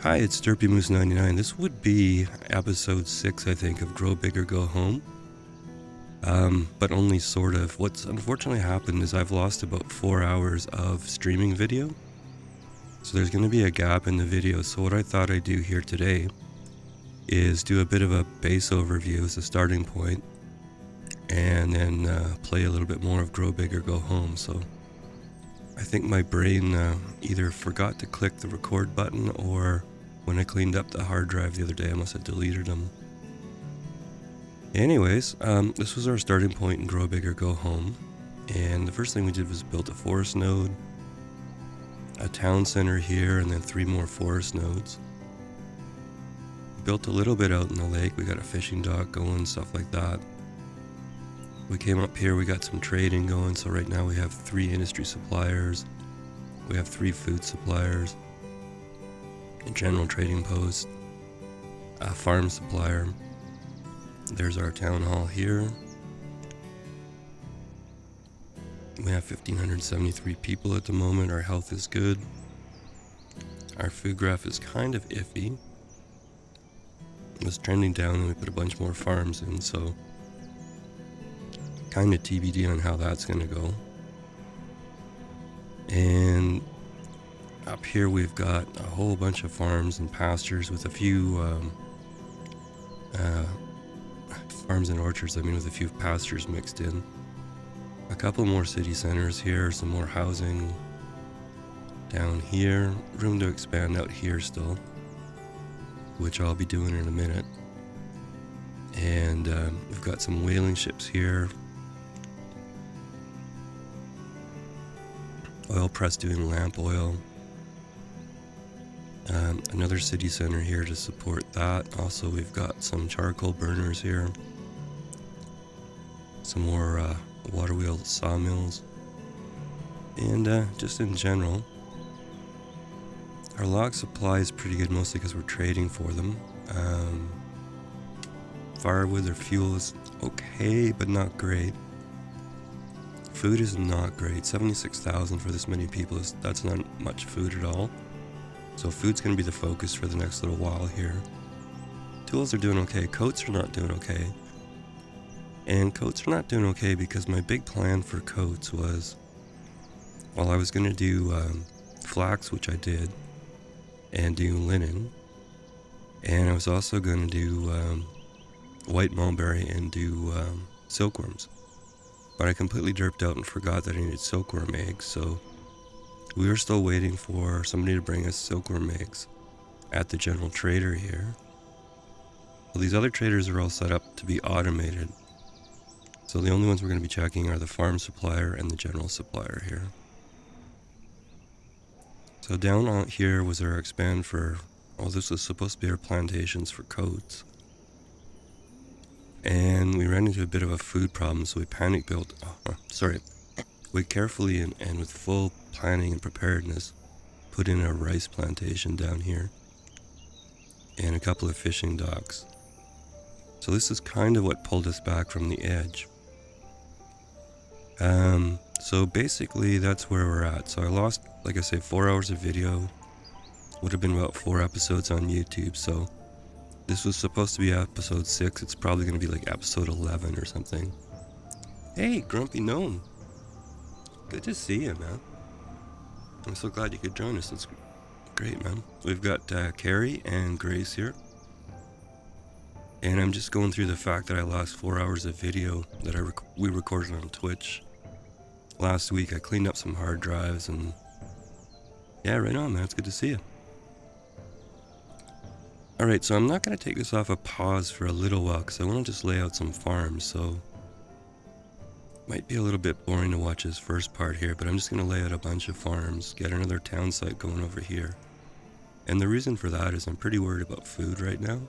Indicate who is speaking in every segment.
Speaker 1: Hi, it's DerpyMoose99. This would be episode 6, I think, of Grow Big or Go Home. But only sort of. What's unfortunately happened is I've lost about 4 hours of streaming video. So there's going to be a gap in the video. So what I thought I'd do here today is do a bit of a base overview as a starting point, and then play a little bit more of Grow Big or Go Home. So I think my brain either forgot to click the record button, or when I cleaned up the hard drive the other day, I must have deleted them. Anyways, this was our starting point in Grow Big or Go Home. And the first thing we did was build a forest node, a town center here, and then 3 more forest nodes. We built a little bit out in the lake. We got a fishing dock going, stuff like that. We came up here, we got some trading going. So right now we have 3 industry suppliers. We have 3 food suppliers, a general trading post, a farm supplier. There's our town hall here. We have 1,573 people at the moment. Our health is good. Our food graph is kind of iffy. It was trending down and we put a bunch more farms in, so kind of TBD on how that's going to go. And up here we've got a whole bunch of farms and pastures with a few farms and orchards, with a few pastures mixed in. A couple more city centers here, some more housing down here. Room to expand out here still, which I'll be doing in a minute. And we've got some whaling ships here. Oil press doing lamp oil. Another city center here to support that. Also, we've got some charcoal burners here. Some more water wheel sawmills. And just in general, our log supply is pretty good, mostly because we're trading for them. Firewood or fuel is okay, but not great. Food is not great. 76,000 for this many people, that's not much food at all. So food's going to be the focus for the next little while here. Tools are doing okay. Coats are not doing okay. And coats are not doing okay because my big plan for coats was, well, I was going to do flax, which I did, and do linen. And I was also going to do white mulberry and do silkworms. But I completely derped out and forgot that I needed silkworm eggs, so we were still waiting for somebody to bring us silkworm eggs at the general trader here. Well, these other traders are all set up to be automated. So the only ones we're going to be checking are the farm supplier and the general supplier here. So down out here was our expand for, this was supposed to be our plantations for coats. And we ran into a bit of a food problem, so we panic built, we carefully and with full planning and preparedness put in a rice plantation down here and a couple of fishing docks. So this is kind of what pulled us back from the edge. So basically that's where we're at. So I lost, like I say, 4 hours of video. Would have been about 4 episodes on YouTube. So this was supposed to be episode 6. It's probably going to be like episode 11 or something. Hey, Grumpy Gnome. Good to see you, man. I'm so glad you could join us. It's great, man. We've got Carrie and Grace here. And I'm just going through the fact that I lost 4 hours of video that we recorded on Twitch last week. I cleaned up some hard drives and yeah, right on, man. It's good to see you. Alright, so I'm not going to take this off a pause for a little while because I want to just lay out some farms, so might be a little bit boring to watch this first part here, but I'm just going to lay out a bunch of farms, get another town site going over here. And the reason for that is I'm pretty worried about food right now.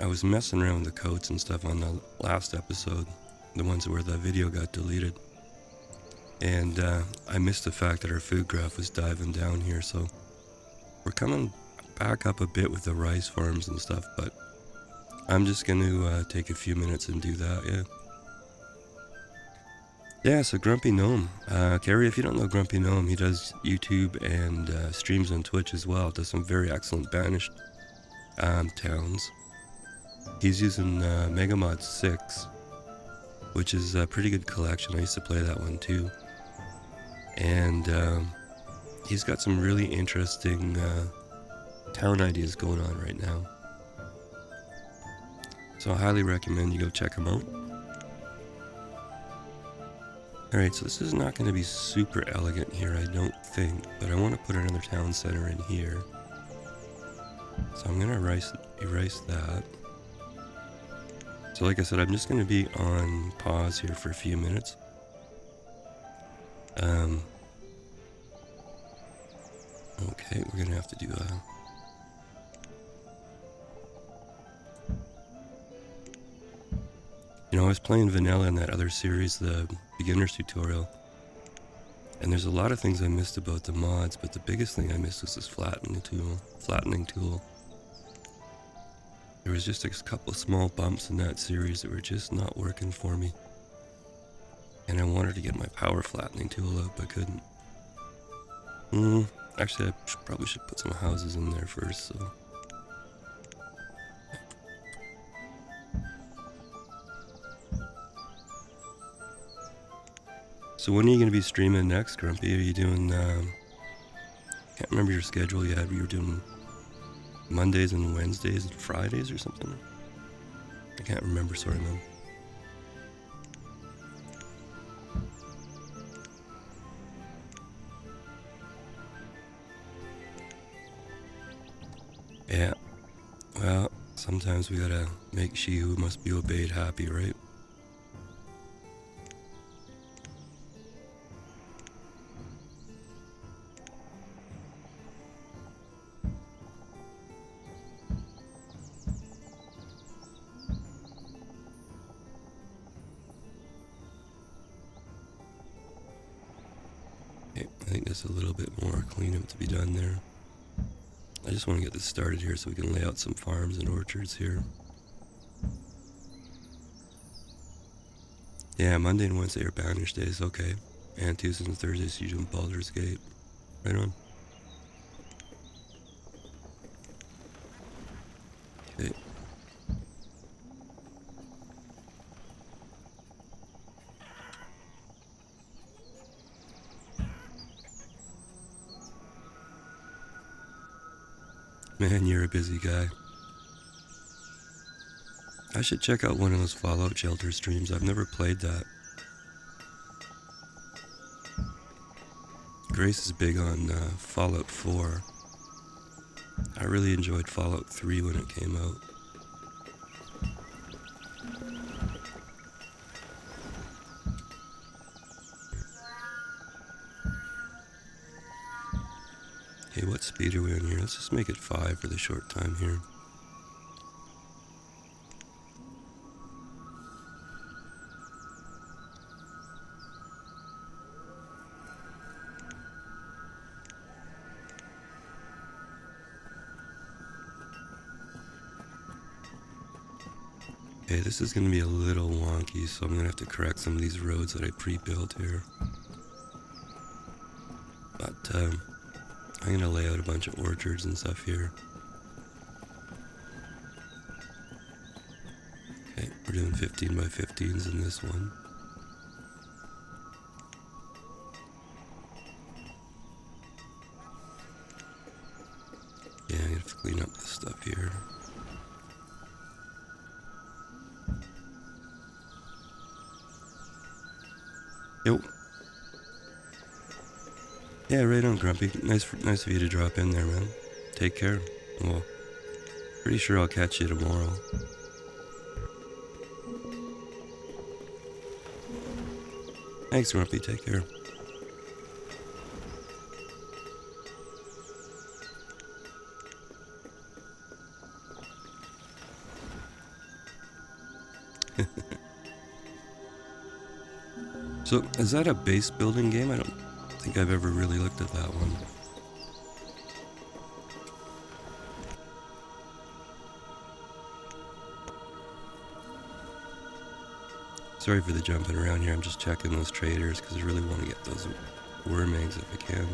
Speaker 1: I was messing around with the coats and stuff on the last episode, the ones where the video got deleted. And I missed the fact that our food graph was diving down here, so we're coming back up a bit with the rice farms and stuff, but I'm just going to take a few minutes and do that, yeah. Yeah, so Grumpy Gnome. Carrie, if you don't know Grumpy Gnome, he does YouTube and streams on Twitch as well. Does some very excellent Banished towns. He's using Megamod 6, which is a pretty good collection. I used to play that one too. And he's got some really interesting town ideas going on right now. So I highly recommend you go check him out. Alright, so this is not going to be super elegant here, I don't think, but I want to put another town center in here. So I'm going to erase that. So like I said, I'm just going to be on pause here for a few minutes. Okay, we're going to have to do a... You know, I was playing vanilla in that other series, the beginner's tutorial, and there's a lot of things I missed about the mods, but the biggest thing I missed was this flattening tool. There was just a couple small bumps in that series that were just not working for me. And I wanted to get my power flattening tool out, but couldn't. Actually, I probably should put some houses in there first, so... So when are you going to be streaming next, Grumpy? Are you doing, can't remember your schedule yet. You were doing Mondays and Wednesdays and Fridays or something? I can't remember, sorry, man. Yeah, well, sometimes we gotta make she who must be obeyed happy, right? Okay, I think there's a little bit more cleanup to be done there. I just want to get this started here so we can lay out some farms and orchards here. Yeah, Monday and Wednesday are Banished days, okay. And Tuesdays and Thursdays you doing Baldur's Gate. Right on. Okay. Man, you're a busy guy. I should check out one of those Fallout Shelter streams. I've never played that. Grace is big on Fallout 4. I really enjoyed Fallout 3 when it came out. Okay, what speed are we on here? Let's just make it 5 for the short time here. Okay, this is going to be a little wonky, so I'm going to have to correct some of these roads that I pre-built here. But I'm going to lay out a bunch of orchards and stuff here. Okay, we're doing 15 by 15s in this one. Yeah, I have to clean up this stuff here. Yo. Yeah, right on, Grumpy. Nice of you to drop in there, man. Take care. Well, pretty sure I'll catch you tomorrow. Thanks, Grumpy. Take care. So, is that a base building game? I don't think I've ever really looked at that one. Sorry for the jumping around here. I'm just checking those traders because I really want to get those worm eggs if I can.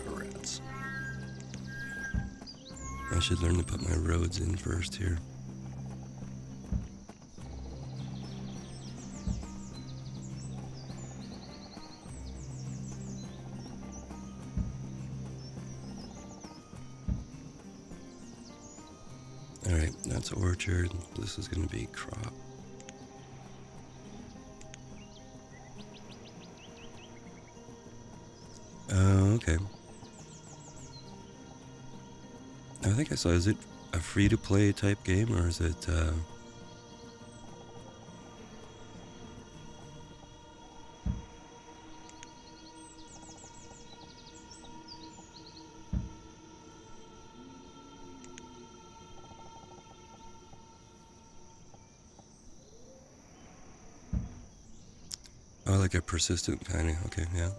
Speaker 1: Rats. I should learn to put my roads in first here. Alright, that's orchard. This is going to be crop. Oh, okay. I think I saw, is it a free-to-play type game, or is it, oh, like a persistent kind of, okay, yeah.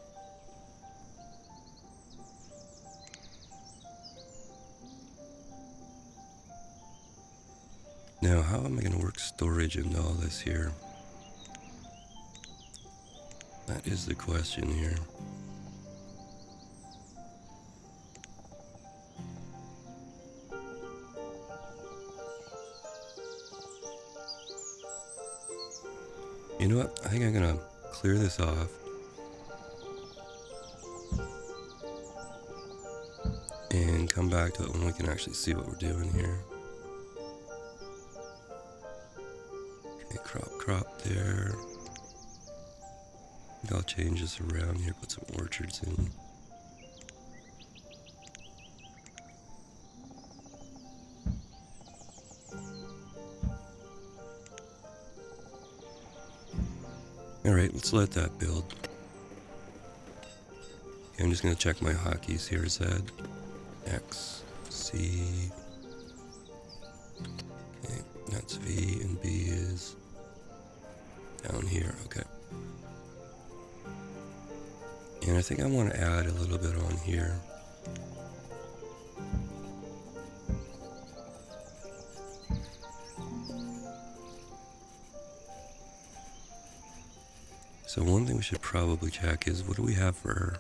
Speaker 1: Now, how am I going to work storage into all this here? That is the question here. You know what? I think I'm going to clear this off. And come back to it when we can actually see what we're doing here. Okay, crop there. I think I'll change this around here, put some orchards in. Alright, let's let that build. Okay, I'm just going to check my hotkeys here. Z, X, C. Okay, that's V, and B is down here. Okay. And I think I want to add a little bit on here. So one thing we should probably check is, what do we have for...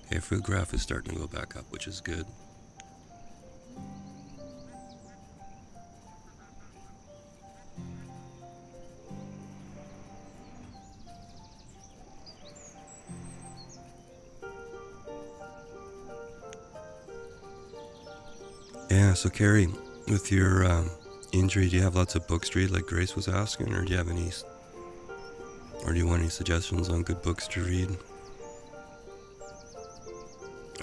Speaker 1: Okay, food graph is starting to go back up, which is good. Yeah, so Carrie, with your injury, do you have lots of books to read like Grace was asking, or do you have any... Or do you want any suggestions on good books to read?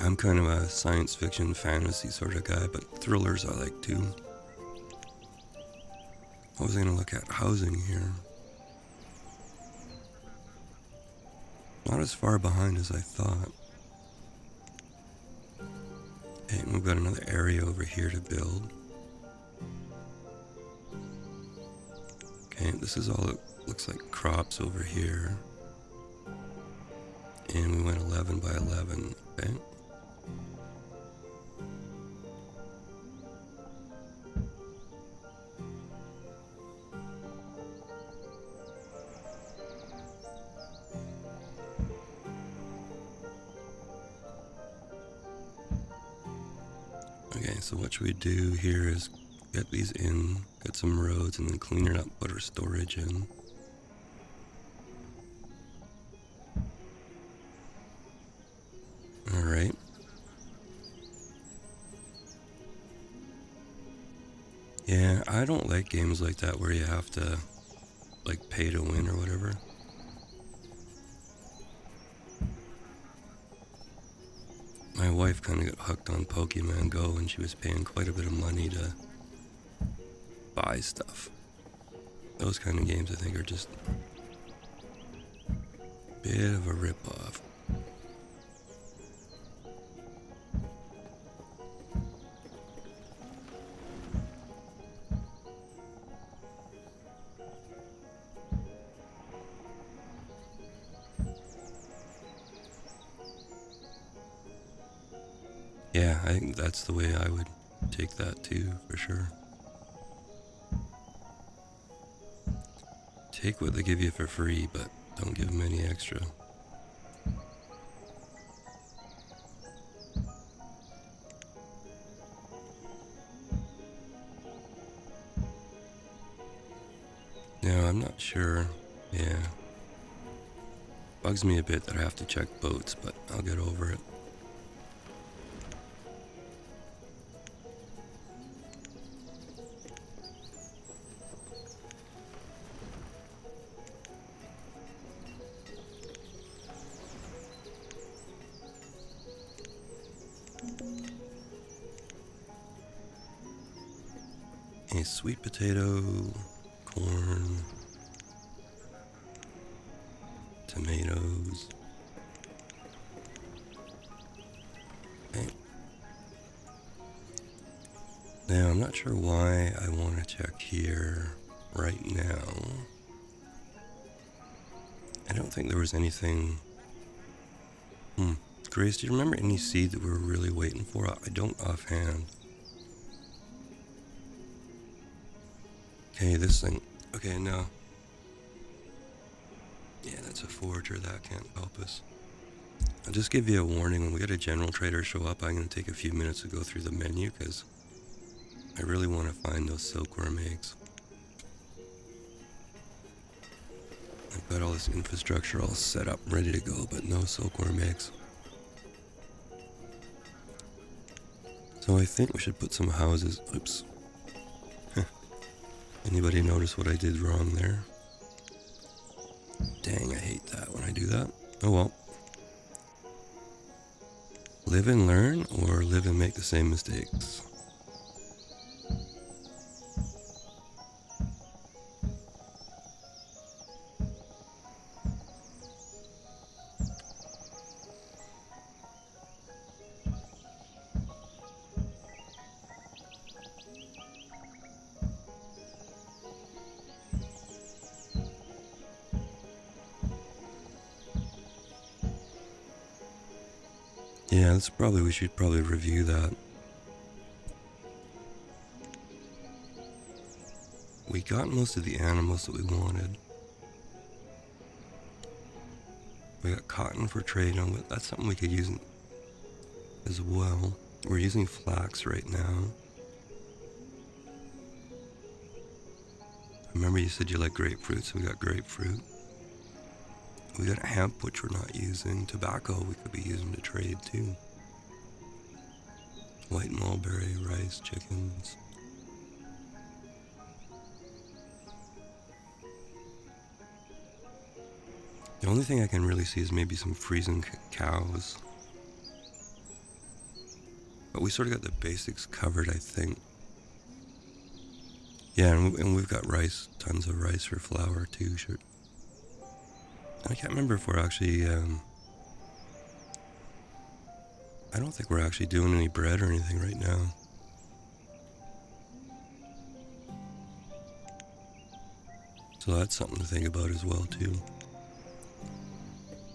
Speaker 1: I'm kind of a science fiction, fantasy sort of guy, but thrillers I like too. I was going to look at housing here. Not as far behind as I thought. Okay, we've got another area over here to build. Okay, this is all it looks like, crops over here. And we went 11 by 11, okay? Okay, so what should we do here is get these in, get some roads, and then clean it up, put our storage in. Alright. Yeah, I don't like games like that where you have to, like, pay to win or whatever. My wife kind of got hooked on Pokemon Go, and she was paying quite a bit of money to buy stuff. Those kind of games, I think, are just a bit of a rip-off. Yeah, I think that's the way I would take that too, for sure. Take what they give you for free, but don't give them any extra. Now, I'm not sure. Yeah. Bugs me a bit that I have to check boats, but I'll get over it. A sweet potato, corn, tomatoes. Okay. Now, I'm not sure why I want to check here right now. I don't think there was anything. Grace, do you remember any seed that we were really waiting for? I don't offhand. Okay, this thing. Okay, no. Yeah, that's a forager. That can't help us. I'll just give you a warning. When we get a general trader show up, I'm going to take a few minutes to go through the menu because I really want to find those silkworm eggs. I've got all this infrastructure all set up, ready to go, but no silkworm eggs. So I think we should put some houses. Oops. Anybody notice what I did wrong there? Dang, I hate that when I do that. Oh well. Live and learn, or live and make the same mistakes? Yeah, we should probably review that. We got most of the animals that we wanted. We got cotton for trade on, but that's something we could use as well. We're using flax right now. Remember you said you like grapefruit, so we got grapefruit. We got hemp, which we're not using. Tobacco we could be using to trade too. White mulberry, rice, chickens. The only thing I can really see is maybe some freezing cows. But we sort of got the basics covered, I think. Yeah, and we've got rice, tons of rice for flour too. Sure. I can't remember if we're actually, I don't think we're actually doing any bread or anything right now. So that's something to think about as well too.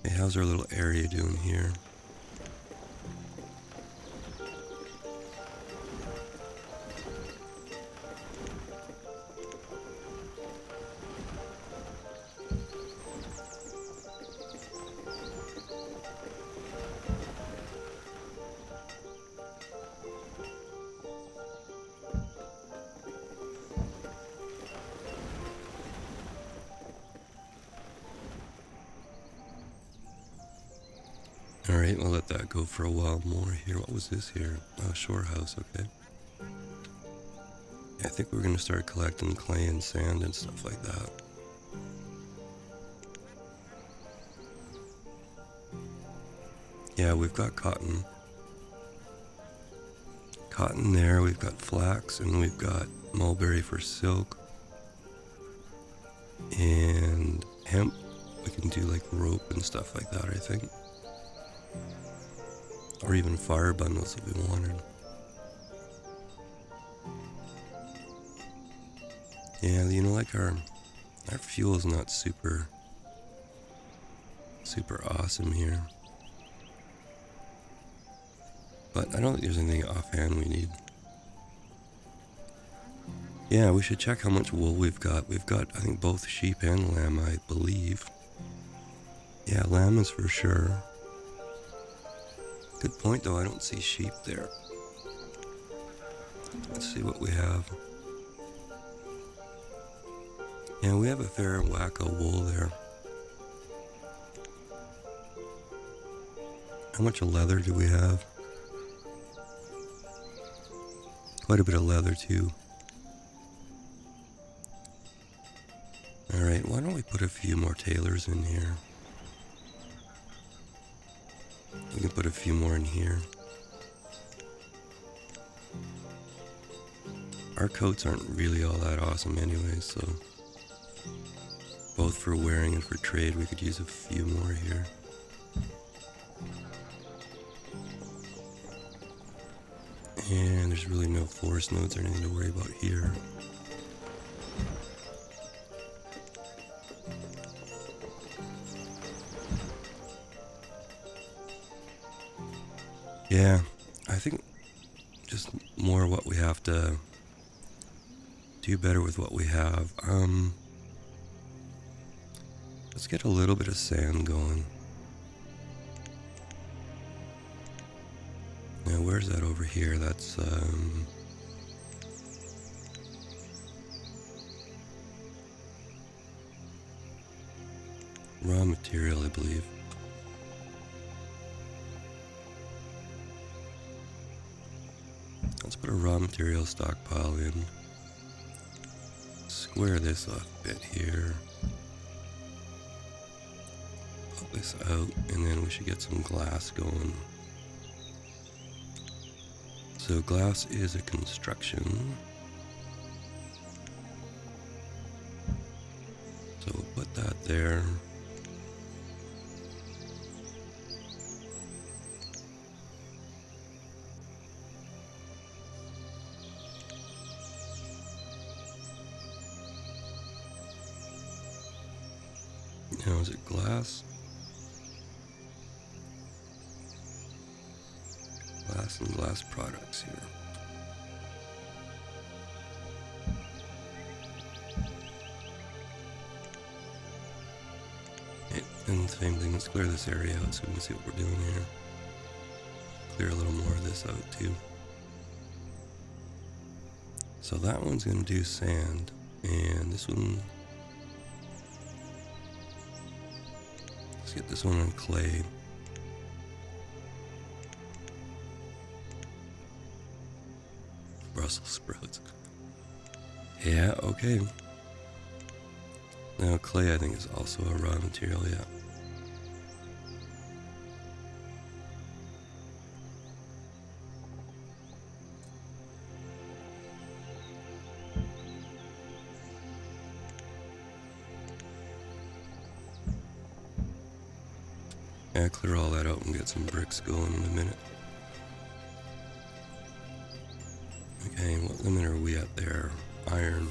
Speaker 1: Hey, how's our little area doing here? Alright, we'll let that go for a while more here. What was this here? Oh, shore house, okay. I think we're going to start collecting clay and sand and stuff like that. Yeah, we've got cotton. Cotton there, we've got flax, and we've got mulberry for silk. And hemp, we can do like rope and stuff like that, I think. Or even fire bundles if we wanted. Yeah, you know, like our fuel's not super awesome here. But I don't think there's anything offhand we need. Yeah, we should check how much wool we've got. We've got, I think, both sheep and lamb, I believe. Yeah, lamb is for sure. Good point, though. I don't see sheep there. Let's see what we have. Yeah, we have a fair whack of wool there. How much of leather do we have? Quite a bit of leather, too. Alright, why don't we put a few more tailors in here? We can put a few more in here. Our coats aren't really all that awesome anyway, so both for wearing and for trade, we could use a few more here. And there's really no forest nodes or anything to worry about here. Yeah, I think just more what we have to do better with what we have. Let's get a little bit of sand going. Now, where's that over here? That's, raw material, I believe. Let's put a raw material stockpile in. Square this off a bit here. Put this out, and then we should get some glass going. So glass is a construction. So we'll put that there. Now is it glass? Glass and glass products here. And same thing, let's clear this area out so we can see what we're doing here. Clear a little more of this out too. So that one's going to do sand, and this one, let's get this one on clay. Brussels sprouts. Yeah, okay. Now clay I think is also a raw material, yeah. Yeah, clear all that out and get some bricks going in a minute. Okay, what limit are we at there? Iron.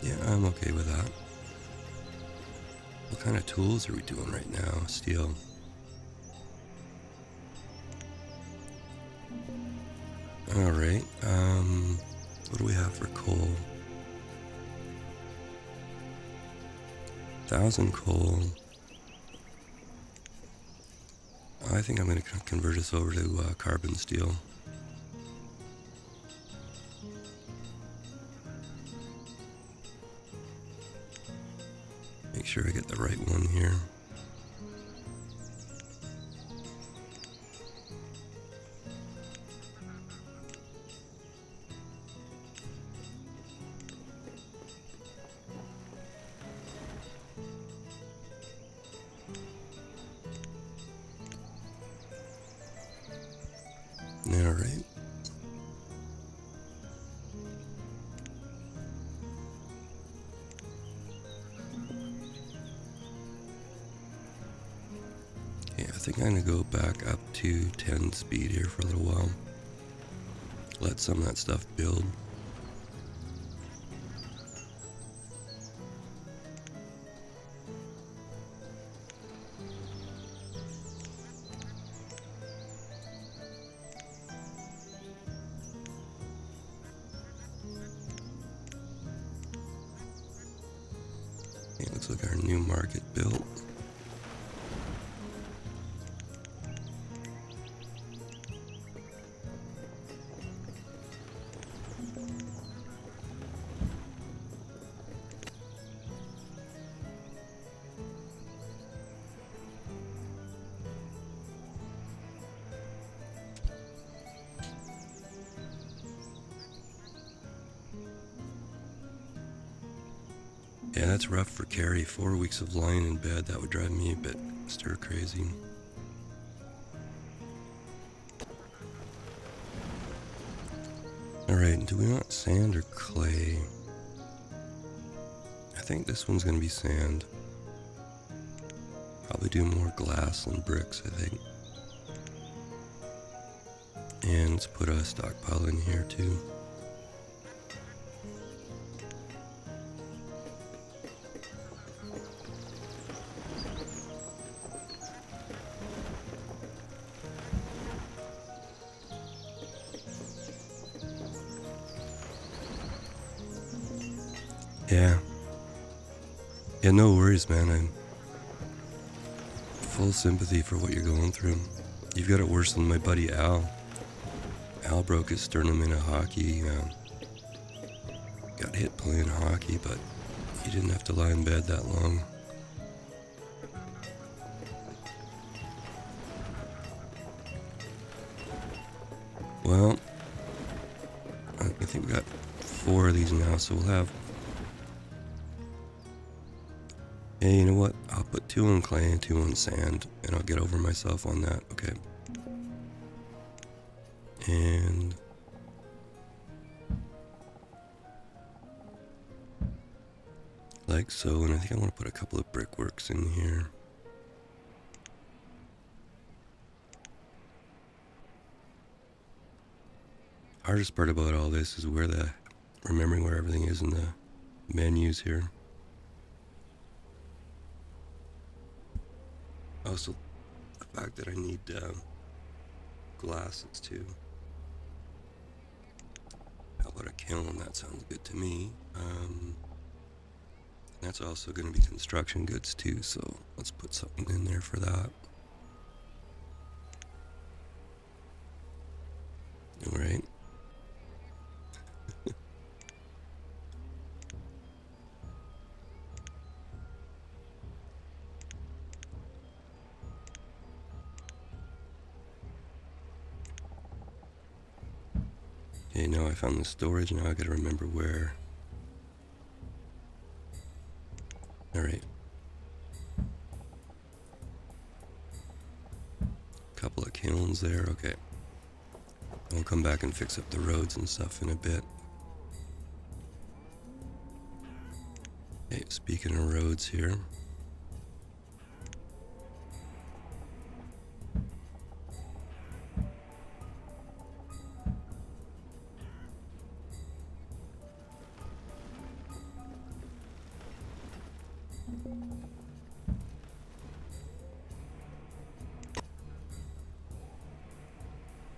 Speaker 1: Yeah, I'm okay with that. What kind of tools are we doing right now? Steel. Alright, what do we have for coal? 1,000 coal. I think I'm going to convert this over to carbon steel. Make sure I get the right one here. All right. Yeah, I think I'm gonna go back up to 10 speed here for a little while. Let some of that stuff build. Okay, looks like our new market built. Yeah, that's rough for Carrie. 4 weeks of lying in bed, that would drive me a bit stir crazy. Alright, do we want sand or clay? I think this one's gonna be sand. Probably do more glass than bricks, I think. And let's put a stockpile in here too. Yeah, no worries, man. I'm full sympathy for what you're going through. You've got it worse than my buddy Al. Al broke his sternum in a hockey. Got hit playing hockey, but he didn't have to lie in bed that long. Well, I think we got 4 of these now, so we'll have... Hey, you know what? I'll put 2 on clay and 2 on sand, and I'll get over myself on that. Okay. And... like so, and I think I want to put a couple of brickworks in here. Hardest part about all this is remembering where everything is in the menus here. Also, the fact that I need glasses too. How about a kiln? That sounds good to me. That's also going to be construction goods too, so let's put something in there for that. Alright. Okay, now I found the storage, now I gotta remember where. Alright. Couple of kilns there, okay. I'll come back and fix up the roads and stuff in a bit. Okay, speaking of roads here.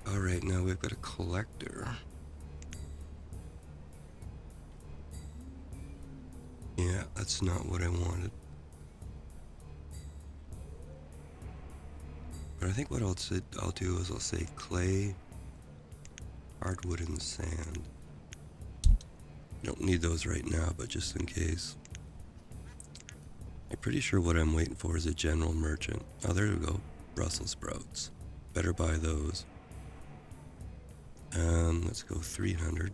Speaker 1: Alright, now we've got a collector. Yeah, that's not what I wanted. But I think what I'll do is I'll say clay, hardwood, and sand. Don't need those right now, but just in case. I'm pretty sure what I'm waiting for is a general merchant. Oh, there we go. Brussels sprouts. Better buy those. Let's go 300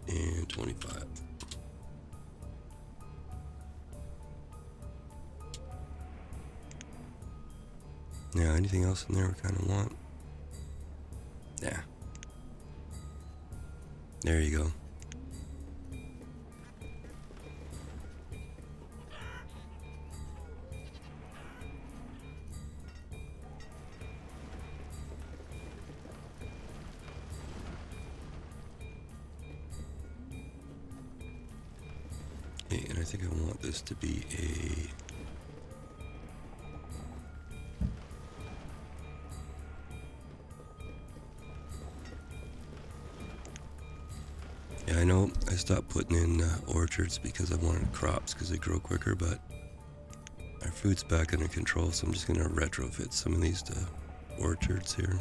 Speaker 1: and 25. Now, anything else in there we kind of want? Yeah. There you go. Okay, and I think I want this to be a... Yeah, I know I stopped putting in orchards because I wanted crops because they grow quicker, but our food's back under control, so I'm just going to retrofit some of these to orchards here.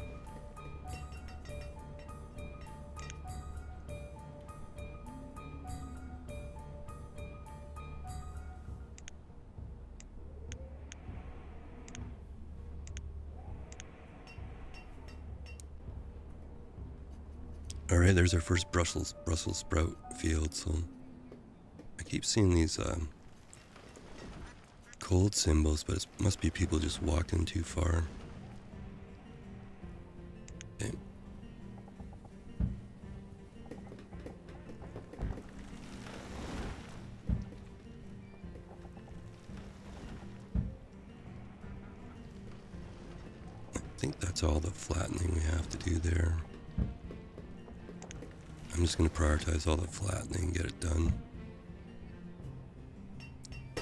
Speaker 1: Alright, there's our first Brussels sprout field, so I keep seeing these cold symbols, but it must be people just walking too far. Okay. I think that's all the flattening we have to do there. I'm just going to prioritize all the flattening and get it done.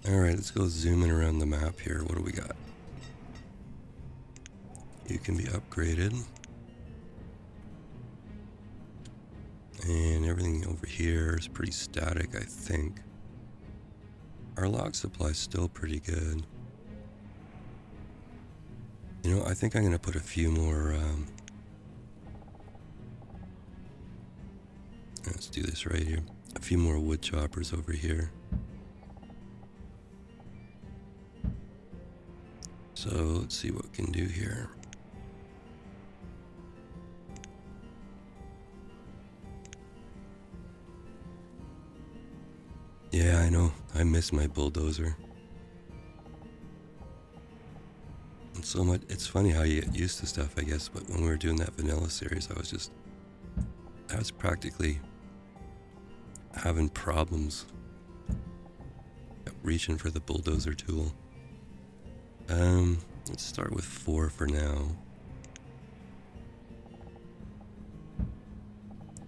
Speaker 1: Alright, let's go zooming around the map here. What do we got? You can be upgraded. And everything over here is pretty static, I think. Our log supply is still pretty good. You know, I think I'm going to put a few more... let's do this right here. A few more wood choppers over here. So let's see what we can do here. Yeah, I know. I miss my bulldozer. And so much. It's funny how you get used to stuff, I guess. But when we were doing that vanilla series, I was practically having problems reaching for the bulldozer tool. Let's start with 4 for now.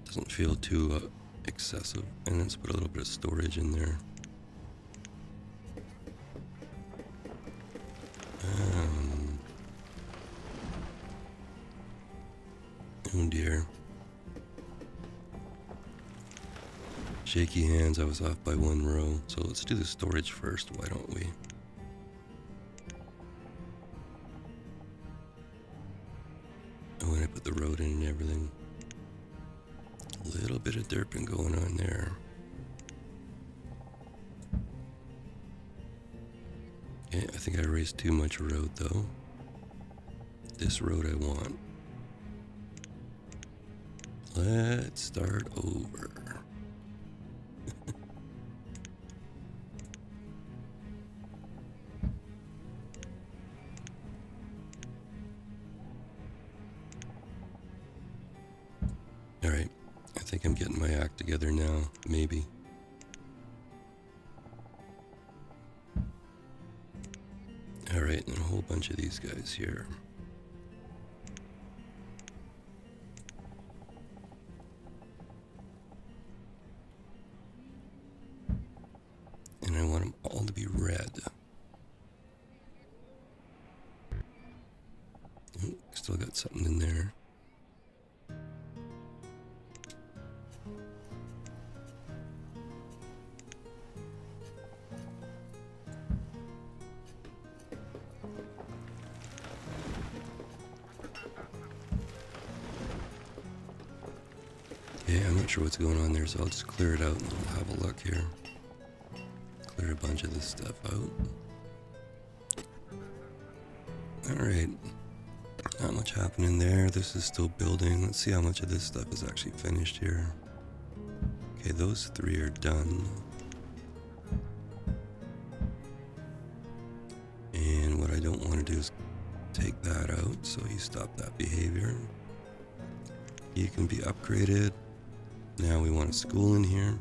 Speaker 1: Doesn't feel too excessive. And let's put a little bit of storage in there. Oh dear. Shaky hands, I was off by 1 row. So let's do the storage first, why don't we? Oh, and I put the road in and everything. A little bit of derping going on there. Okay, I think I erased too much road though. This road I want. Let's start over. Alright, I think I'm getting my act together now, maybe. Alright, and a whole bunch of these guys here. And I want them all to be red. Ooh, still got something in there. Yeah, I'm not sure what's going on there, so I'll just clear it out and we'll have a look here. Clear a bunch of this stuff out. Alright. Not much happening there. This is still building. Let's see how much of this stuff is actually finished here. Okay, those 3 are done. And what I don't want to do is take that out, so you stop that behavior. You can be upgraded. Now we want a school in here.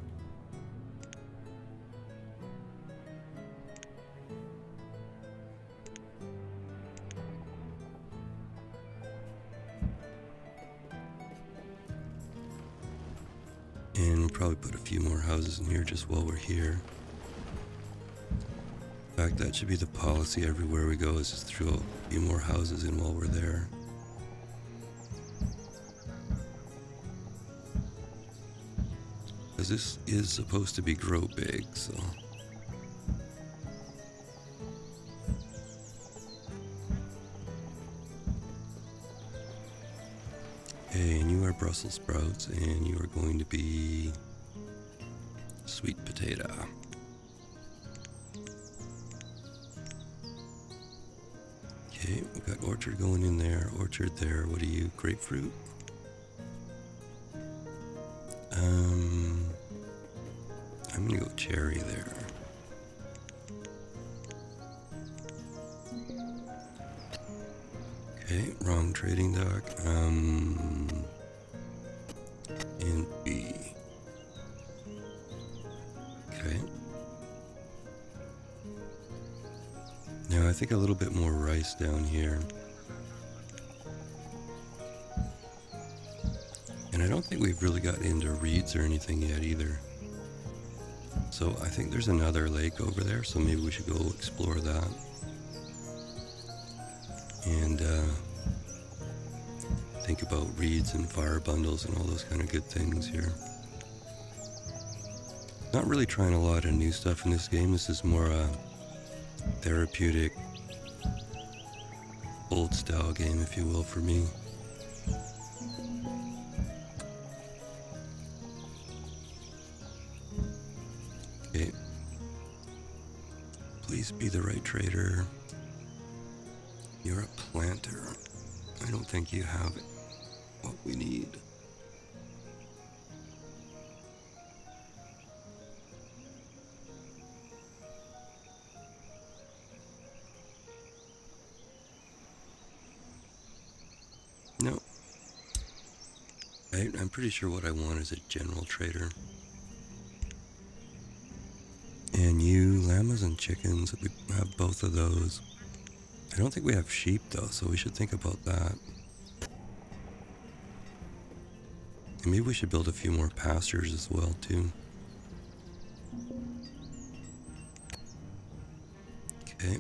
Speaker 1: And we'll probably put a few more houses in here just while we're here. In fact, that should be the policy everywhere we go, is just throw a few more houses in while we're there. this is supposed to be grow big, so. Okay, and you are Brussels sprouts, and you are going to be sweet potato. Okay, we've got orchard going in there, orchard there. What are you, grapefruit? I'm gonna go cherry there. Okay, wrong trading dock. And B. Okay. Now I think a little bit more rice down here. And I don't think we've really got into reeds or anything yet either. So I think there's another lake over there, so maybe we should go explore that. And think about reeds and fire bundles and all those kind of good things here. Not really trying a lot of new stuff in this game. This is more a therapeutic, old style game, if you will, for me. Okay. Please be the right trader. You're a planter. I don't think you have what we need. No. I'm pretty sure what I want is a general trader. And you, llamas and chickens, we have both of those. I don't think we have sheep though, so we should think about that. And maybe we should build a few more pastures as well too. Okay.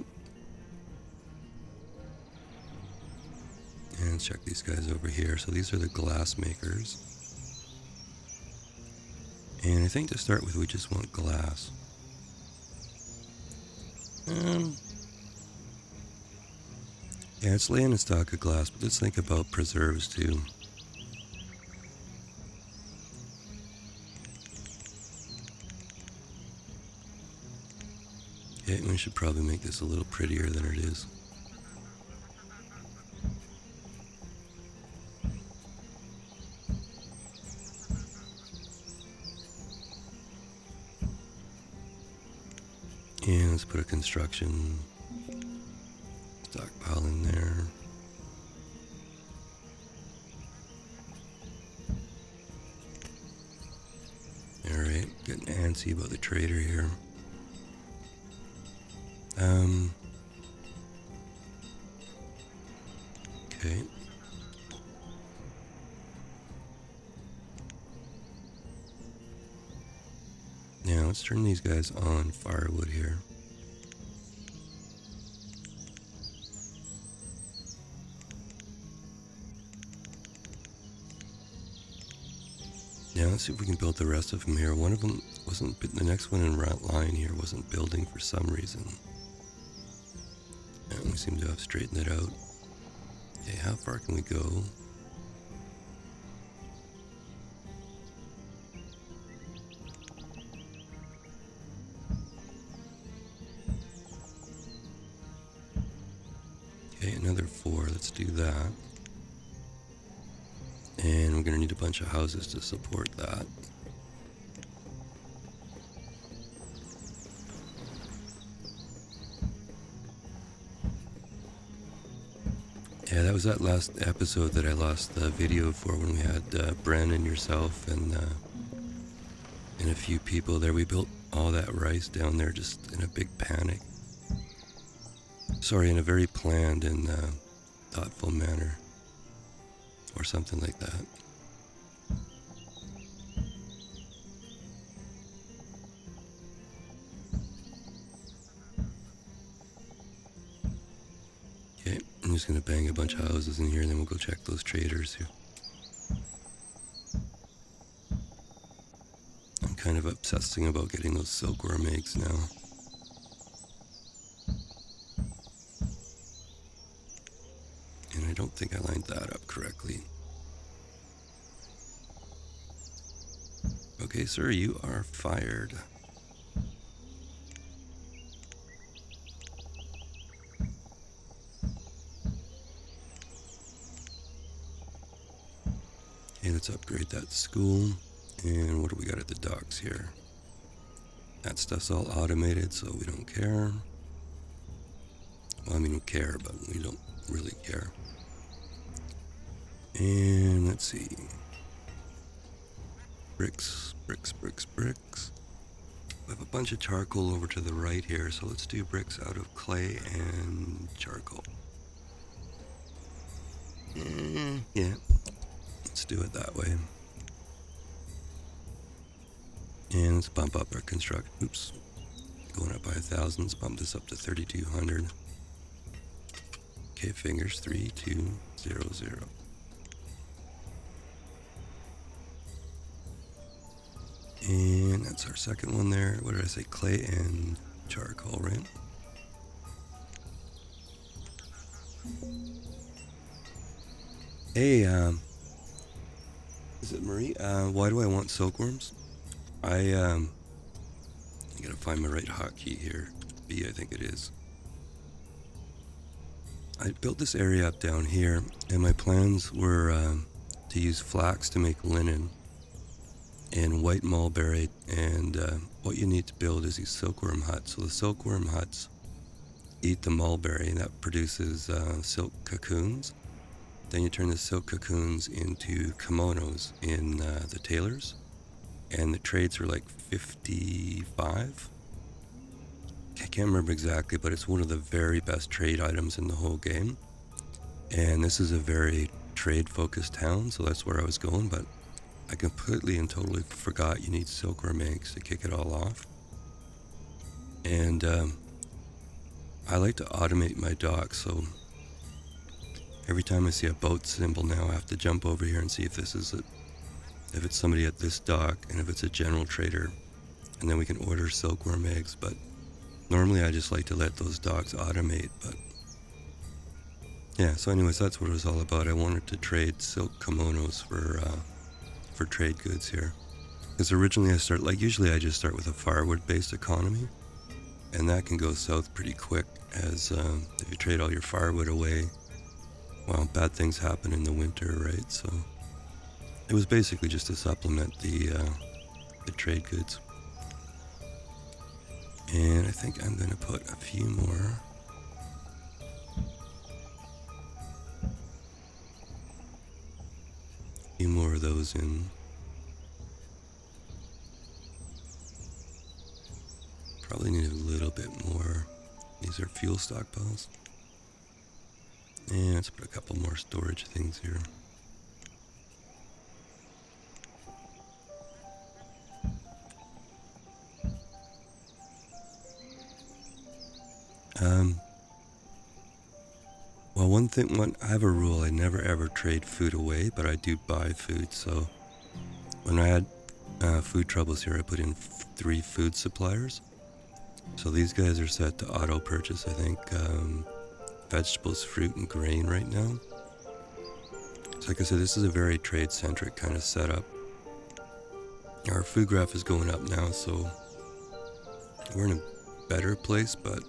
Speaker 1: And let's check these guys over here. So these are the glass makers. And I think to start with we just want glass. Yeah, let's lay in a stock of glass, but let's think about preserves too. Okay, we should probably make this a little prettier than it is. And let's put a construction stockpile in there. Alright, getting antsy about the trader here. Okay. Now let's turn these guys on firewood here. Now let's see if we can build the rest of them here. One of them wasn't, the next one in line here wasn't building for some reason. And we seem to have straightened it out. Okay, how far can we go? Okay, another 4, let's do that. And we're going to need a bunch of houses to support that. Yeah, that was that last episode that I lost the video for when we had Bren and yourself and a few people there. We built all that rice down there just in a big panic. Sorry, in a very planned and thoughtful manner. Or something like that. Okay, I'm just gonna bang a bunch of houses in here and then we'll go check those traders here. I'm kind of obsessing about getting those silkworm eggs now. And I don't think I lined that up correctly. Okay, sir, you are fired. Okay, let's upgrade that school. And what do we got at the docks here? That stuff's all automated, so we don't care. Well, I mean, we care, but we don't really care. And let's see. Bricks, bricks, bricks, bricks. We have a bunch of charcoal over to the right here, so let's do bricks out of clay and charcoal. Yeah, let's do it that way. And let's bump up our construct. Oops. Going up by 1,000. Let's bump this up to 3,200. Okay, fingers 3, 2, 0, 0. And that's our second one there. What did I say? Clay and charcoal, right? Hey, is it Marie? Why do I want silkworms? I gotta find my right hotkey here. B, I think it is. I built this area up down here, and my plans were to use flax to make linen and white mulberry, and what you need to build is these silkworm huts. So the silkworm huts eat the mulberry, and that produces silk cocoons. Then you turn the silk cocoons into kimonos in the tailors, and the trades are like 55. I can't remember exactly, but it's one of the very best trade items in the whole game. And this is a very trade-focused town, so that's where I was going, but I completely and totally forgot you need silkworm eggs to kick it all off. And I like to automate my dock, so every time I see a boat symbol now, I have to jump over here and see if this is if it's somebody at this dock, and if it's a general trader, and then we can order silkworm eggs. But normally I just like to let those docks automate. But yeah, so anyways, that's what it was all about. I wanted to trade silk kimonos for trade goods here, because originally usually I just start with a firewood-based economy, and that can go south pretty quick, as if you trade all your firewood away, well, bad things happen in the winter, right? So it was basically just to supplement the trade goods. And I think I'm gonna put a few more. Of those in. Probably need a little bit more. These are fuel stockpiles. And let's put a couple more storage things here. Well, I have a rule. I never ever trade food away, but I do buy food. So when I had food troubles here, I put in 3 food suppliers. So these guys are set to auto purchase, I think, vegetables, fruit, and grain right now. So like I said, this is a very trade-centric kind of setup. Our food graph is going up now, so we're in a better place, but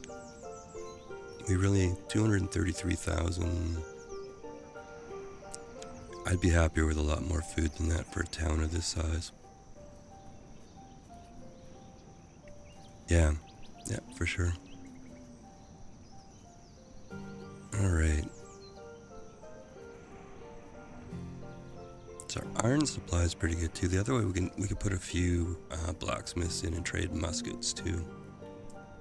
Speaker 1: we really, 233,000. I'd be happier with a lot more food than that for a town of this size. Yeah, for sure. Alright. So our iron supply is pretty good too. The other way we could put a few blacksmiths in and trade muskets too,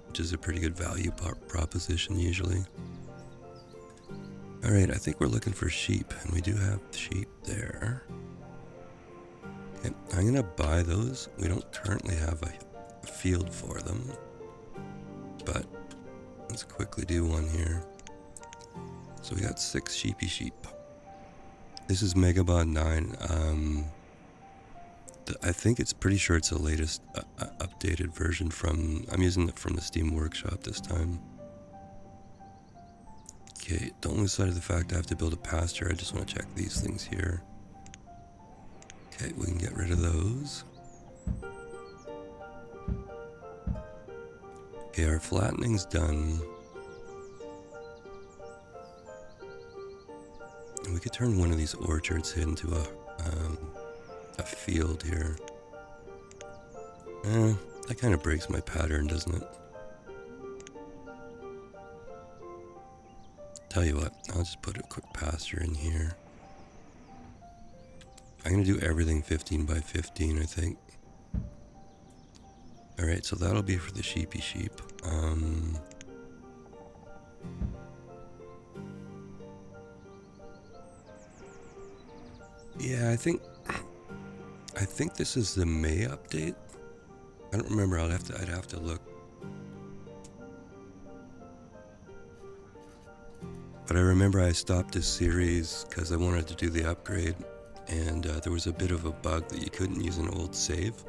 Speaker 1: which is a pretty good value proposition usually. Alright, I think we're looking for sheep, and we do have sheep there. Okay, I'm gonna buy those. We don't currently have a field for them, but let's quickly do one here. So we got 6 sheep. This is Megabot 9. I think it's pretty sure it's the latest updated version from, I'm using it from the Steam Workshop this time. Okay, don't lose sight of the fact I have to build a pasture. I just want to check these things here. Okay, we can get rid of those. Okay, our flattening's done. And we could turn one of these orchards into a field here. That kind of breaks my pattern, doesn't it? Tell you what, I'll just put a quick pasture in here. I'm gonna do everything 15 by 15, I think. Alright, so that'll be for the sheepy sheep. Yeah, I think this is the May update. I don't remember. I'd have to look. But I remember I stopped this series because I wanted to do the upgrade, and there was a bit of a bug that you couldn't use an old save.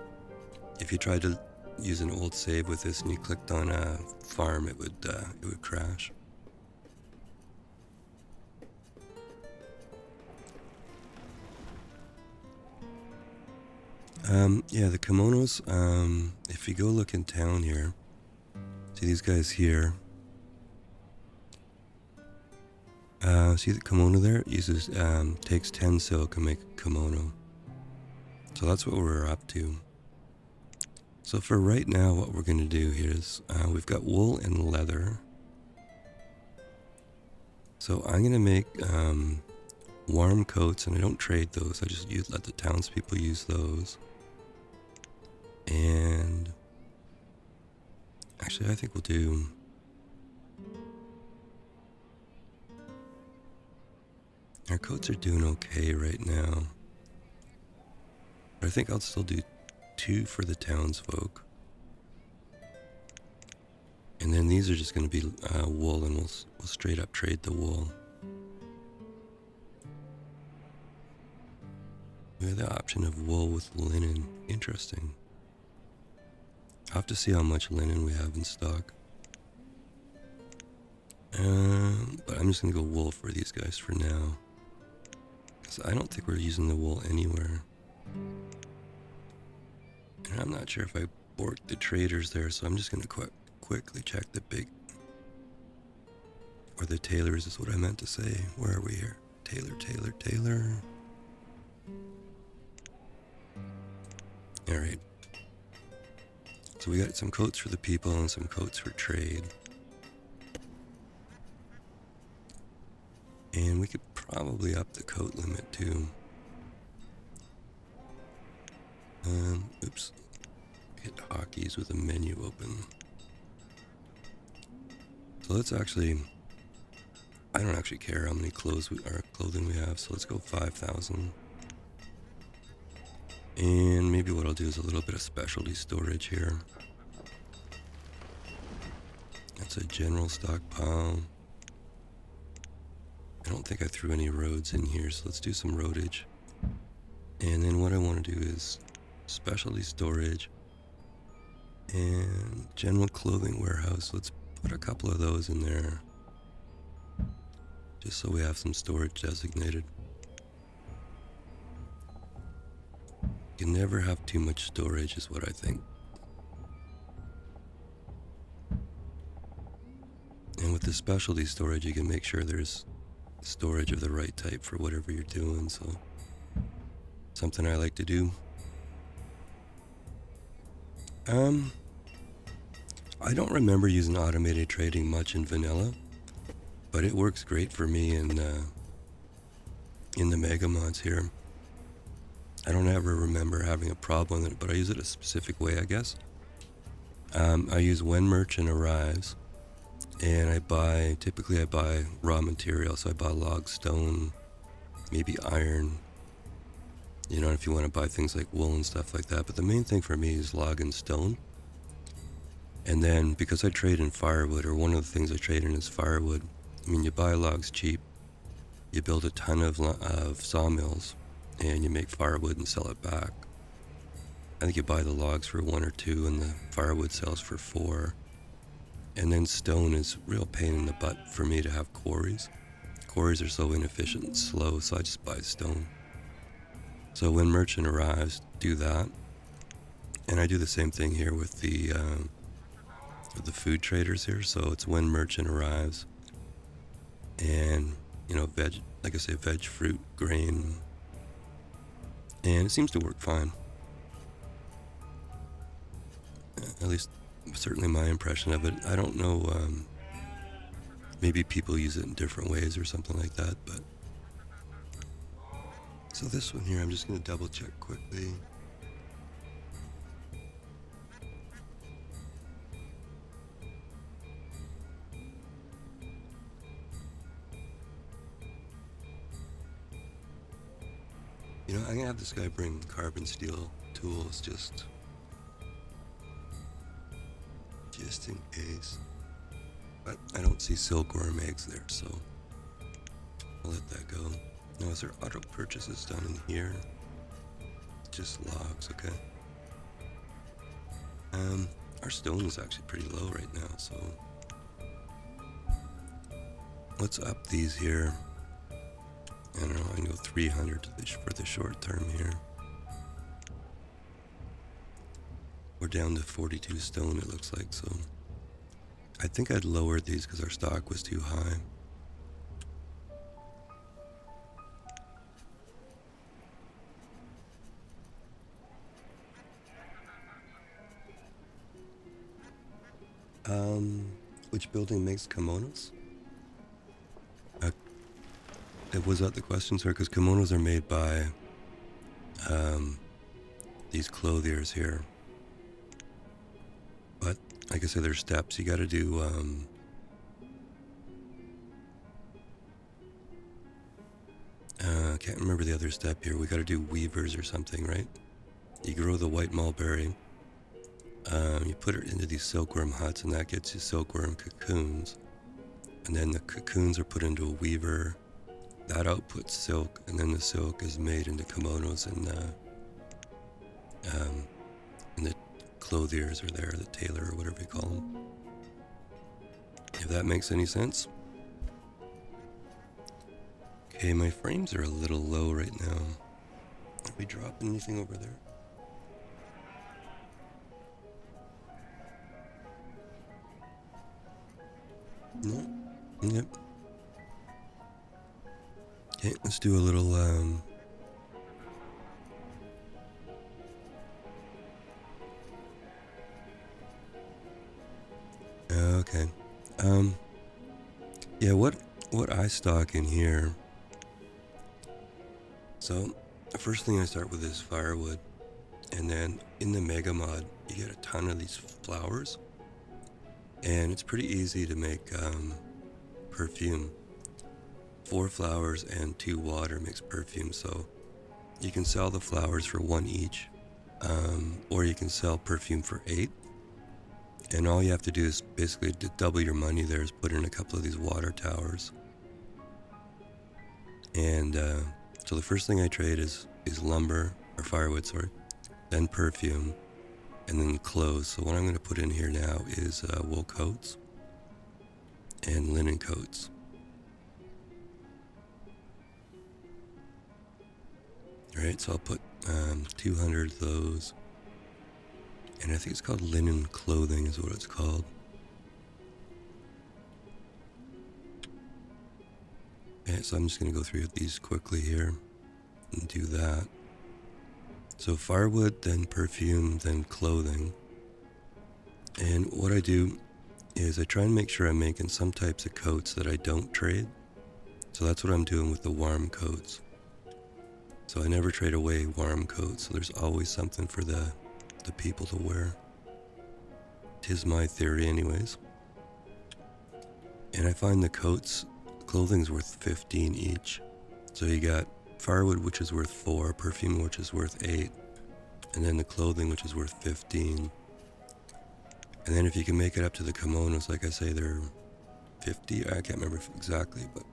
Speaker 1: If you tried to use an old save with this and you clicked on a farm, it would crash. Yeah, the kimonos, if you go look in town here, see these guys here. See the kimono there? It uses, takes 10 silk and make a kimono. So that's what we're up to. So for right now, what we're going to do here is, we've got wool and leather. So I'm going to make, warm coats, and I don't trade those. I just let the townspeople use those. And actually, I think we'll do, our coats are doing okay right now. But I think I'll still do 2 for the townsfolk. And then these are just going to be wool, and we'll straight up trade the wool. We have the option of wool with linen. Interesting. I'll have to see how much linen we have in stock. But I'm just going to go wool for these guys for now. Because I don't think we're using the wool anywhere. And I'm not sure if I borked the traders there, so I'm just going to quickly check the big... Or the tailors is what I meant to say. Where are we here? Tailor. Alright. So we got some coats for the people and some coats for trade. And we could probably up the coat limit too. Oops. Hit hotkeys with a menu open. So let's actually... I don't actually care how many clothing we have, so let's go 5,000. And maybe what I'll do is a little bit of specialty storage here. That's a general stockpile. I don't think I threw any roads in here, so let's do some roadage. And then what I want to do is specialty storage and general clothing warehouse. Let's put a couple of those in there, just so we have some storage designated. You can never have too much storage is what I think. And with the specialty storage, you can make sure there's storage of the right type for whatever you're doing, so something I like to do. I don't remember using automated trading much in vanilla, but it works great for me in the mega mods here. I don't ever remember having a problem with it, but I use it a specific way, I guess. I use when merchant arrives, and typically I buy raw material, so I buy log, stone, maybe iron, you know, if you want to buy things like wool and stuff like that. But the main thing for me is log and stone. And then because I trade in firewood, or one of the things I trade in is firewood, I mean, you buy logs cheap, you build a ton of sawmills, and you make firewood and sell it back. I think you buy the logs for 1 or 2 and the firewood sells for 4. And then stone is a real pain in the butt for me to have quarries. Quarries are so inefficient and slow, so I just buy stone. So when merchant arrives, do that. And I do the same thing here with the food traders here. So it's when merchant arrives, and veg, like I say, veg, fruit, grain, and it seems to work fine. At least, certainly my impression of it. I don't know. Maybe people use it in different ways or something like that. But so this one here, I'm just going to double check quickly. I'm going to have this guy bring carbon steel tools just in case. But I don't see silkworm eggs there, so I'll let that go. Now, is there auto purchases done in here? Just logs, okay. Our stone is actually pretty low right now, so let's up these here. I don't know, I can go 300 for the short term here. We're down to 42 stone, it looks like, so I think I'd lower these because our stock was too high. Which building makes kimonos? Was that the question, sir? Because kimonos are made by these clothiers here. But like I said, there's steps. You got to do I can't remember the other step here. We got to do weavers or something, right? You grow the white mulberry. You put it into these silkworm huts, and that gets you silkworm cocoons. And then the cocoons are put into a weaver. That outputs silk, and then the silk is made into kimonos, and the clothiers are there, the tailor or whatever you call them. If that makes any sense. Okay, my frames are a little low right now. Are we dropping anything over there? No. Yep. Okay, let's do a little okay. Yeah, what I stock in here. So, the first thing I start with is firewood, and then in the Mega Mod, you get a ton of these flowers, and it's pretty easy to make perfume. 4 flowers and 2 water makes perfume, so you can sell the flowers for 1 each, or you can sell perfume for 8. And all you have to do is basically to double your money there is put in a couple of these water towers. And so the first thing I trade is lumber, or firewood, sorry, then perfume, and then clothes. So what I'm going to put in here now is wool coats and linen coats. Alright, so I'll put 200 of those. And I think it's called linen clothing is what it's called. Okay, so I'm just going to go through these quickly here and do that. So firewood, then perfume, then clothing. And what I do is I try and make sure I'm making some types of coats that I don't trade. So that's what I'm doing with the warm coats. So I never trade away warm coats, so there's always something for the people to wear. 'Tis my theory anyways. And I find the clothing's worth 15 each. So you got firewood, which is worth 4, perfume, which is worth 8, and then the clothing, which is worth 15. And then if you can make it up to the kimonos, like I say, they're 50. I can't remember exactly, but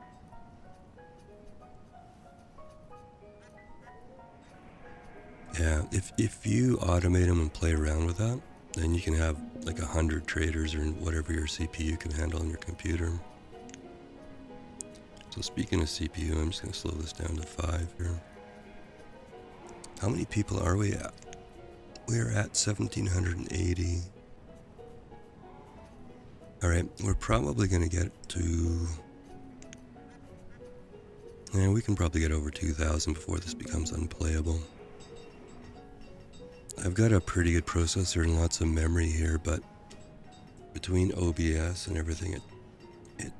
Speaker 1: Yeah, if you automate them and play around with that, then you can have like 100 traders or whatever your CPU can handle on your computer. So speaking of CPU, I'm just going to slow this down to 5 here. How many people are we at? We're at 1,780. Alright, we're probably going to get to... Yeah, we can probably get over 2,000 before this becomes unplayable. I've got a pretty good processor and lots of memory here, but between OBS and everything, it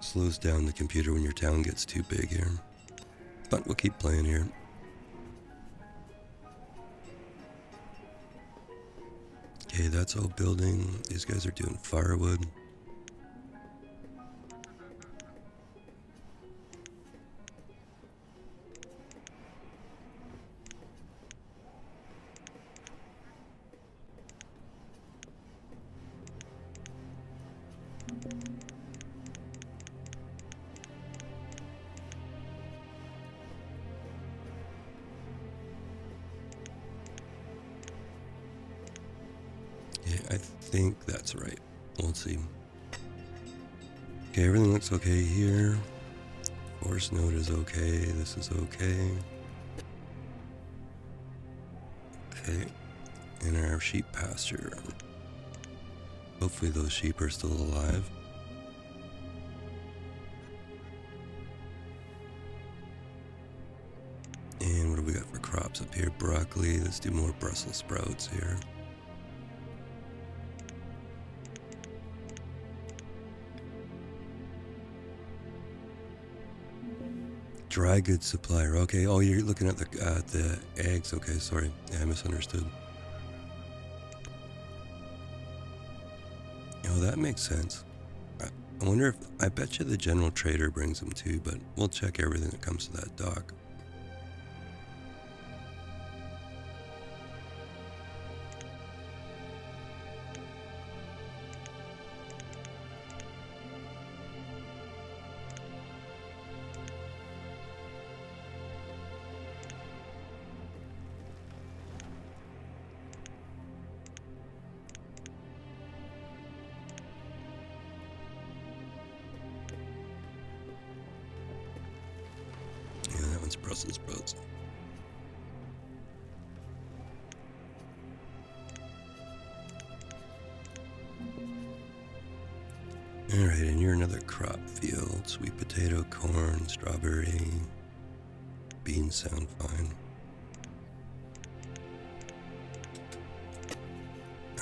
Speaker 1: slows down the computer when your town gets too big here. But we'll keep playing here. Okay, that's all building. These guys are doing firewood. I think that's right. We'll see. Okay, everything looks okay here. Forest node is okay. This is okay. Okay. And our sheep pasture. Hopefully those sheep are still alive. And what do we got for crops up here? Broccoli. Let's do more Brussels sprouts here. Dry goods supplier. Okay. Oh, you're looking at the eggs. Okay, sorry. Yeah, I misunderstood. Oh, that makes sense. I wonder if... I bet you the general trader brings them too, but we'll check everything that comes to that dock. Brussels sprouts. Alright, and you're another crop field. Sweet potato, corn, strawberry, beans sound fine.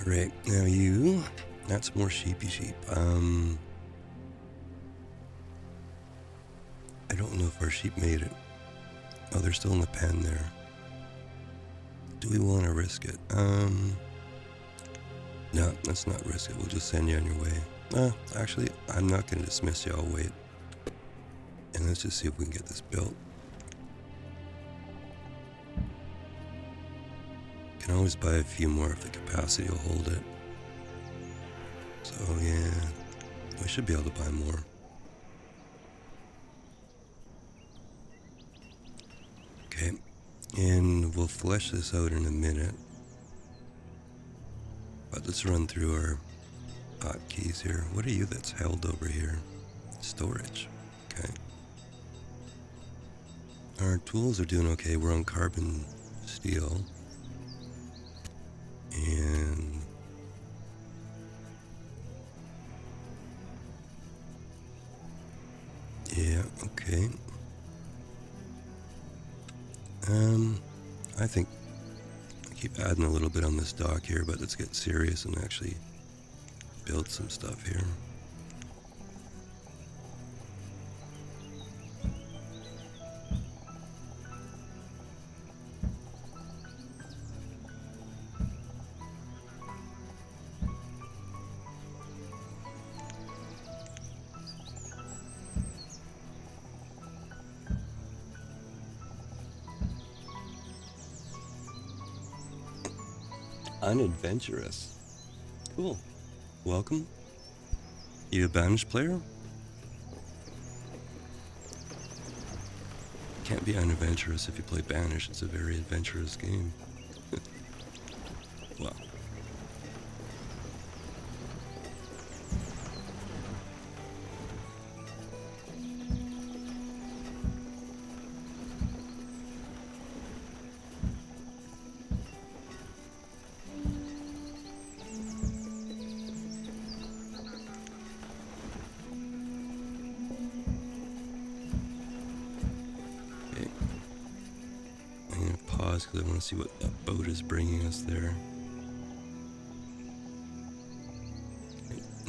Speaker 1: Alright, now you... That's more sheepy sheep. I don't know if our sheep made it. Oh, they're still in the pen there. Do we want to risk it? No, let's not risk it. We'll just send you on your way. Actually, I'm not going to dismiss you. I'll wait. And let's just see if we can get this built. Can always buy a few more if the capacity will hold it. So, yeah. We should be able to buy more. Okay, and we'll flesh this out in a minute. But let's run through our hotkeys here. What are you that's held over here? Storage. Okay. Our tools are doing okay. We're on carbon steel. And... yeah, okay. I think I keep adding a little bit on this dock here, but let's get serious and actually build some stuff here. Unadventurous. Cool. Welcome. You a Banished player? can't be unadventurous if you play Banished. It's a very adventurous game. Wow. Because I want to see what that boat is bringing us there.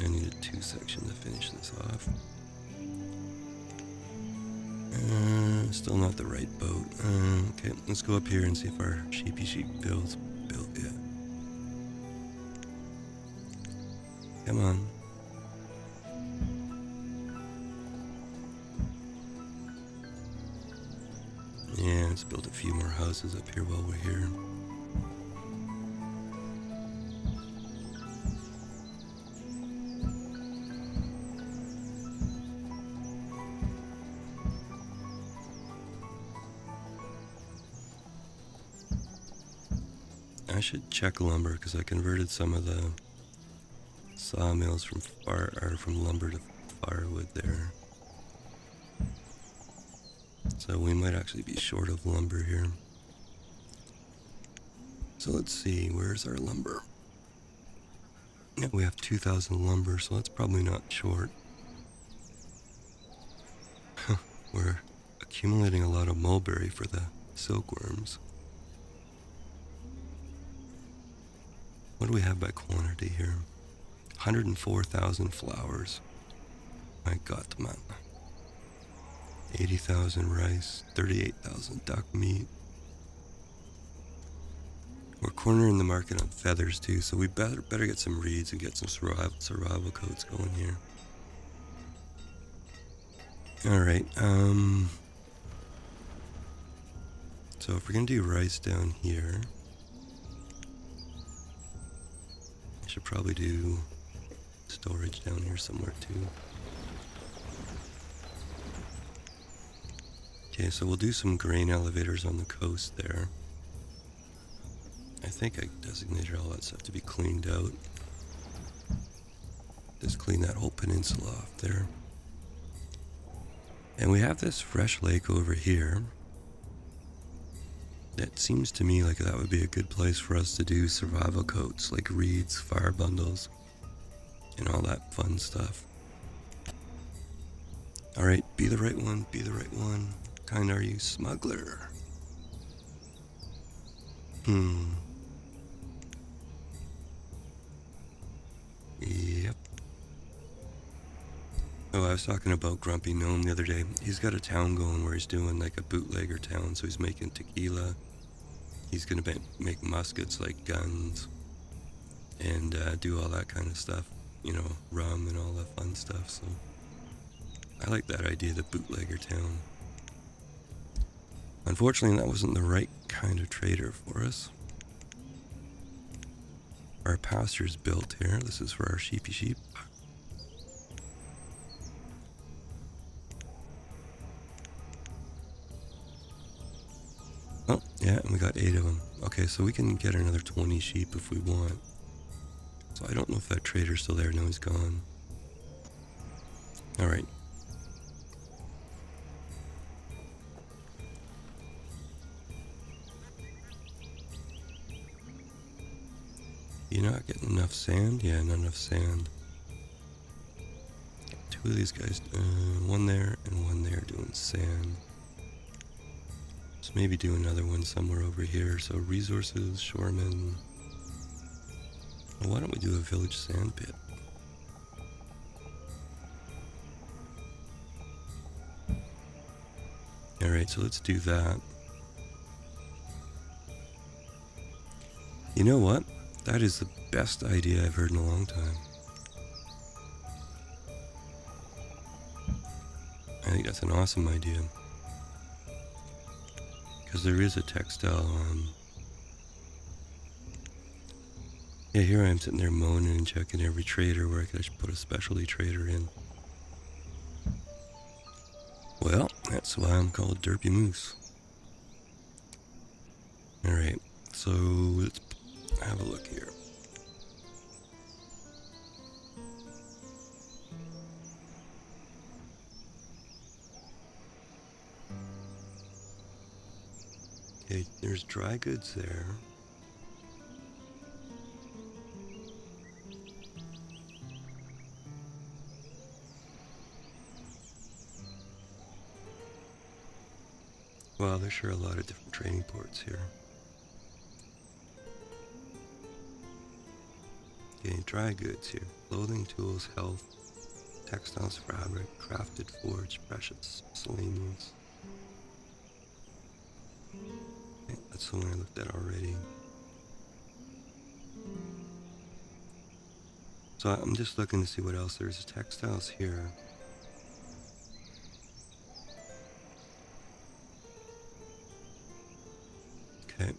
Speaker 1: I needed 2 sections to finish this off. Still not the right boat. Okay, let's go up here and see if our sheepy sheep built yet. Come on. Yeah, let's build a few more houses up here while we're here. I should check lumber because I converted some of the sawmills from lumber to firewood there. So we might actually be short of lumber here. So let's see, where's our lumber? Yeah, we have 2,000 lumber, so that's probably not short. We're accumulating a lot of mulberry for the silkworms. What do we have by quantity here? 104,000 flowers. My God, man. 80,000 rice, 38,000 duck meat. We're cornering the market on feathers too, so we better get some reeds and get some survival coats going here. Alright, so if we're gonna do rice down here, I should probably do storage down here somewhere too. Okay, so we'll do some grain elevators on the coast there. I think I designated all that stuff to be cleaned out. Just clean that whole peninsula off there. And we have this fresh lake over here. It seems to me like that would be a good place for us to do survival coats, like reeds, fire bundles, and all that fun stuff. Alright, be the right one, be the right one. What kind are you, smuggler? Yep. Oh, I was talking about Grumpy Gnome the other day. He's got a town going where he's doing like a bootlegger town, so he's making tequila. He's gonna make muskets like guns and do all that kind of stuff, you know, rum and all that fun stuff. So I like that idea, the bootlegger town. Unfortunately, that wasn't the right kind of trader for us. Our pasture's built here. This is for our sheepy sheep. Oh, yeah, and we got 8 of them. Okay, so we can get another 20 sheep if we want. So I don't know if that trader's still there. No, he's gone. Alright. You're not getting enough sand? Yeah, not enough sand. 2 of these guys, one there and one there doing sand. So maybe do another one somewhere over here. So resources, shoremen. Well, why don't we do a village sand pit? Alright, so let's do that. You know what? That is the best idea I've heard in a long time. I think that's an awesome idea. Because there is a textile, yeah, here I am sitting there moaning and checking every trader where I could put a specialty trader in. Well, That's why I'm called Derpy Moose. Alright, so let's have a look here. Okay, there's dry goods there. Wow, there's sure a lot of different trading ports here. Okay, dry goods here. Clothing, tools, health, textiles, fabric, crafted, forged, precious, miscellaneous. Okay, that's the one I looked at already. So I'm just looking to see what else there's. Textiles here. Okay,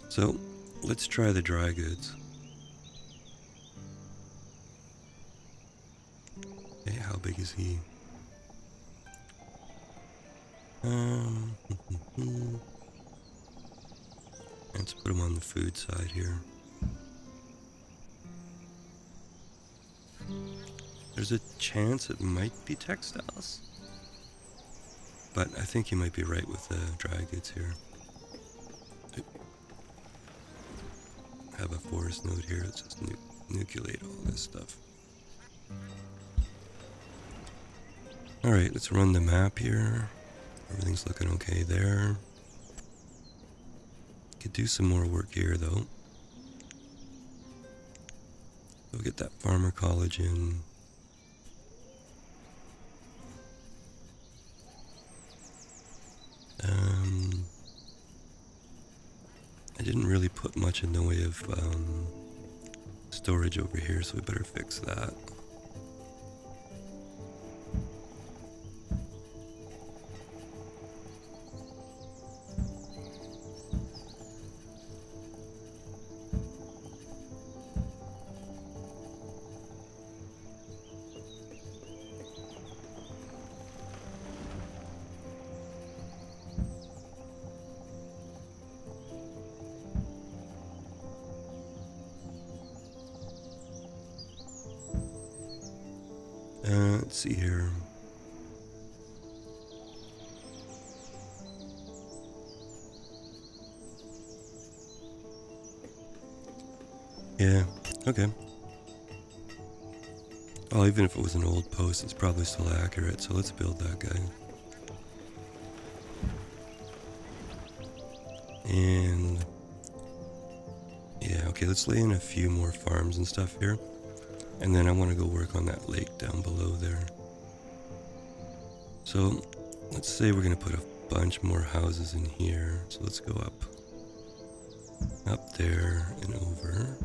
Speaker 1: so let's try the dry goods. Okay, how big is he? Let's put him on the food side here. There's a chance it might be textiles, but I think you might be right with the dry goods here. I have a forest node here that says nucleate all this stuff. Alright, let's run the map here. Everything's looking okay there. Could do some more work here though. Go get that farmer college in. I didn't really put much in the way of storage over here, so we better fix that. Let's see here. Yeah, okay. Well, even if it was an old post, it's probably still accurate, so let's build that guy. And yeah, okay, let's lay in a few more farms and stuff here. And then I want to go work on that lake down below there. So let's say we're going to put a bunch more houses in here. So let's go up there and over.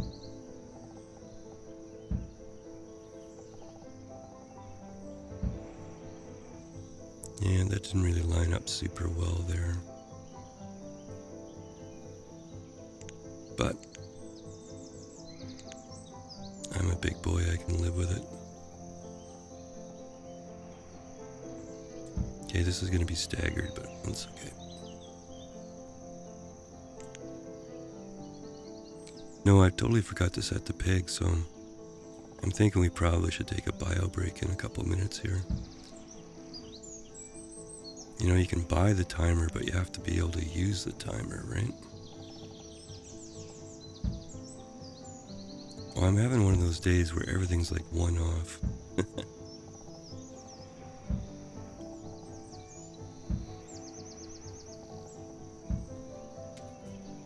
Speaker 1: And that didn't really line up super well there. But I'm a big boy, I can live with it. Okay, this is going to be staggered, but that's okay. No, I totally forgot to set the pig, so I'm thinking we probably should take a bio break in a couple minutes here. You know, you can buy the timer, but you have to be able to use the timer, right? Well, I'm having one of those days where everything's like one off.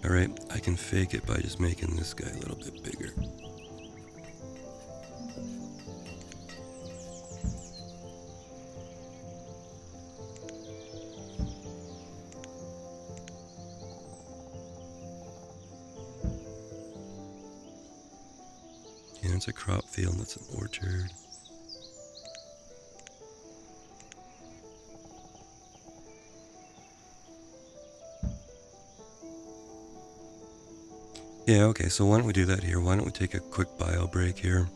Speaker 1: Alright, I can fake it by just making this guy a little bit bigger. Yeah, it's a crop field, that's an orchard. Yeah, okay, so why don't we do that here? Why don't we take a quick bio break here?